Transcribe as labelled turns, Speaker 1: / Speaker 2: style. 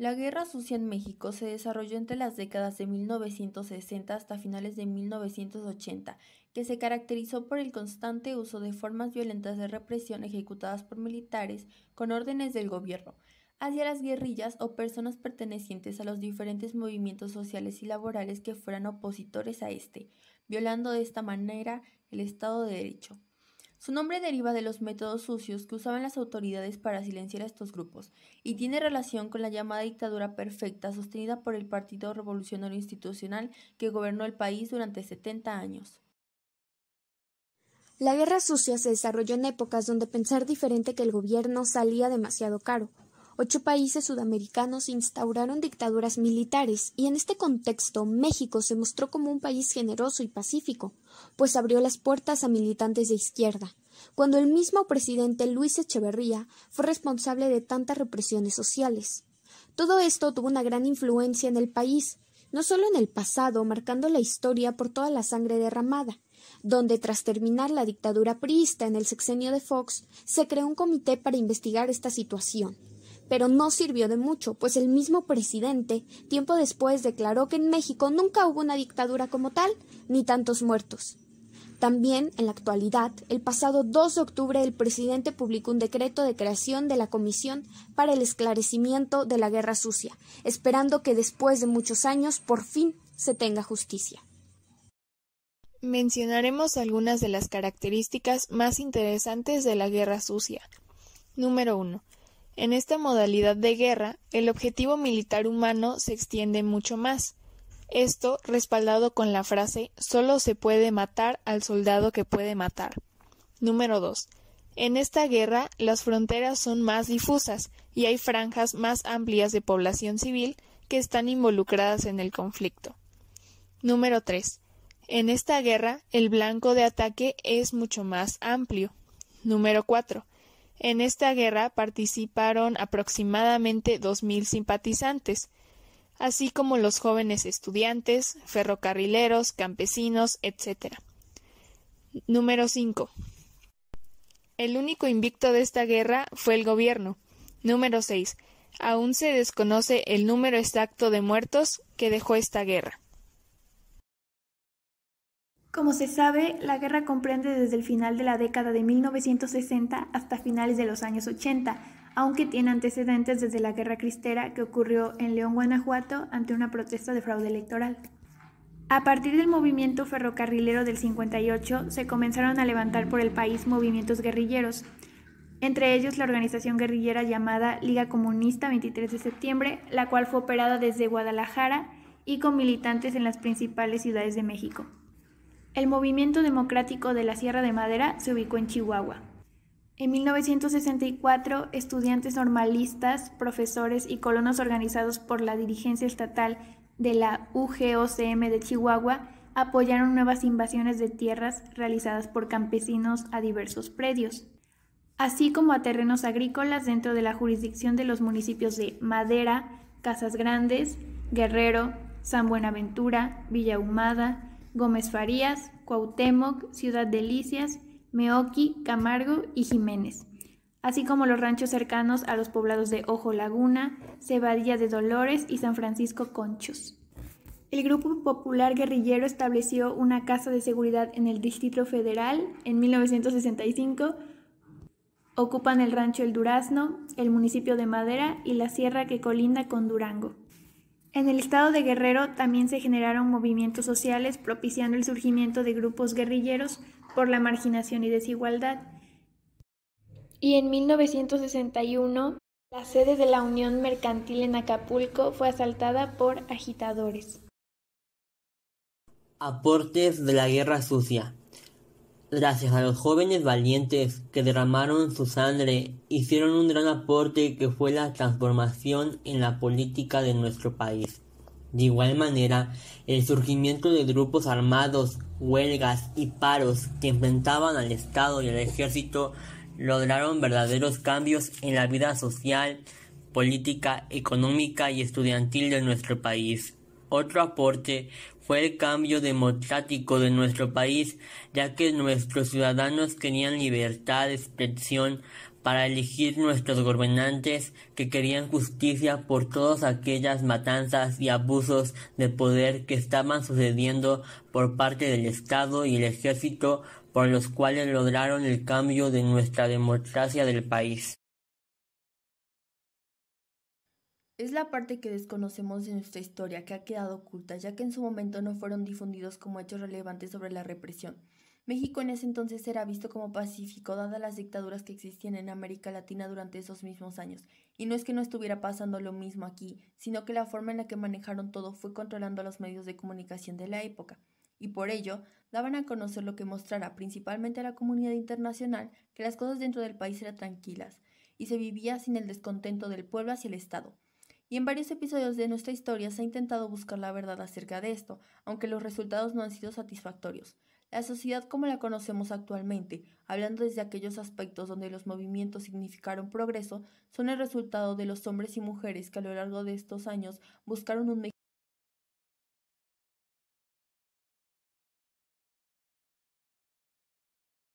Speaker 1: La Guerra Sucia en México se desarrolló entre las décadas de 1960 hasta finales de 1980, que se caracterizó por el constante uso de formas violentas de represión ejecutadas por militares con órdenes del gobierno, hacia las guerrillas o personas pertenecientes a los diferentes movimientos sociales y laborales que fueran opositores a este, violando de esta manera el Estado de Derecho. Su nombre deriva de los métodos sucios que usaban las autoridades para silenciar a estos grupos y tiene relación con la llamada dictadura perfecta sostenida por el Partido Revolucionario Institucional que gobernó el país durante 70 años.
Speaker 2: La guerra sucia se desarrolló en épocas donde pensar diferente que el gobierno salía demasiado caro. 8 países sudamericanos instauraron dictaduras militares y en este contexto México se mostró como un país generoso y pacífico, pues abrió las puertas a militantes de izquierda, cuando el mismo presidente Luis Echeverría fue responsable de tantas represiones sociales. Todo esto tuvo una gran influencia en el país, no solo en el pasado, marcando la historia por toda la sangre derramada, donde tras terminar la dictadura priista en el sexenio de Fox, se creó un comité para investigar esta situación. Pero no sirvió de mucho, pues el mismo presidente, tiempo después, declaró que en México nunca hubo una dictadura como tal, ni tantos muertos. También, en la actualidad, el pasado 2 de octubre, el presidente publicó un decreto de creación de la Comisión para el Esclarecimiento de la Guerra Sucia, esperando que después de muchos años, por fin, se tenga justicia.
Speaker 3: Mencionaremos algunas de las características más interesantes de la Guerra Sucia. Número 1. En esta modalidad de guerra, el objetivo militar humano se extiende mucho más. Esto respaldado con la frase «solo se puede matar al soldado que puede matar». Número 2. En esta guerra, las fronteras son más difusas y hay franjas más amplias de población civil que están involucradas en el conflicto. Número 3. En esta guerra, el blanco de ataque es mucho más amplio. Número 4. En esta guerra participaron aproximadamente 2,000 simpatizantes, así como los jóvenes estudiantes, ferrocarrileros, campesinos, etc. Número 5. El único invicto de esta guerra fue el gobierno. Número 6. Aún se desconoce el número exacto de muertos que dejó esta guerra.
Speaker 4: Como se sabe, la guerra comprende desde el final de la década de 1960 hasta finales de los años 80, aunque tiene antecedentes desde la Guerra Cristera que ocurrió en León, Guanajuato, ante una protesta de fraude electoral. A partir del movimiento ferrocarrilero del 58, se comenzaron a levantar por el país movimientos guerrilleros, entre ellos la organización guerrillera llamada Liga Comunista 23 de septiembre, la cual fue operada desde Guadalajara y con militantes en las principales ciudades de México. El movimiento democrático de la Sierra de Madera se ubicó en Chihuahua. En 1964, estudiantes normalistas, profesores y colonos organizados por la dirigencia estatal de la UGOCM de Chihuahua apoyaron nuevas invasiones de tierras realizadas por campesinos a diversos predios, así como a terrenos agrícolas dentro de la jurisdicción de los municipios de Madera, Casas Grandes, Guerrero, San Buenaventura, Villa Ahumada, Gómez Farías, Cuauhtémoc, Ciudad Delicias, Meoqui, Camargo y Jiménez, así como los ranchos cercanos a los poblados de Ojo Laguna, Cebadilla de Dolores y San Francisco Conchos. El Grupo Popular Guerrillero estableció una casa de seguridad en el Distrito Federal en 1965. Ocupan el rancho El Durazno, el municipio de Madera y la sierra que colinda con Durango. En el estado de Guerrero también se generaron movimientos sociales propiciando el surgimiento de grupos guerrilleros por la marginación y desigualdad. Y en 1961, la sede de la Unión Mercantil en Acapulco fue asaltada por agitadores.
Speaker 5: Aportes de la Guerra Sucia. Gracias a los jóvenes valientes que derramaron su sangre, hicieron un gran aporte que fue la transformación en la política de nuestro país. De igual manera, el surgimiento de grupos armados, huelgas y paros que enfrentaban al Estado y al Ejército lograron verdaderos cambios en la vida social, política, económica y estudiantil de nuestro país. Otro aporte fue el cambio democrático de nuestro país, ya que nuestros ciudadanos querían libertad de expresión para elegir nuestros gobernantes que querían justicia por todas aquellas matanzas y abusos de poder que estaban sucediendo por parte del Estado y el Ejército, por los cuales lograron el cambio de nuestra democracia del país.
Speaker 1: Es la parte que desconocemos de nuestra historia que ha quedado oculta, ya que en su momento no fueron difundidos como hechos relevantes sobre la represión. México en ese entonces era visto como pacífico, dadas las dictaduras que existían en América Latina durante esos mismos años. Y no es que no estuviera pasando lo mismo aquí, sino que la forma en la que manejaron todo fue controlando los medios de comunicación de la época. Y por ello, daban a conocer lo que mostrara principalmente a la comunidad internacional que las cosas dentro del país eran tranquilas, y se vivía sin el descontento del pueblo hacia el Estado. Y en varios episodios de nuestra historia se ha intentado buscar la verdad acerca de esto, aunque los resultados no han sido satisfactorios. La sociedad como la conocemos actualmente, hablando desde aquellos aspectos donde los movimientos significaron progreso, son el resultado de los hombres y mujeres que a lo largo de estos años buscaron un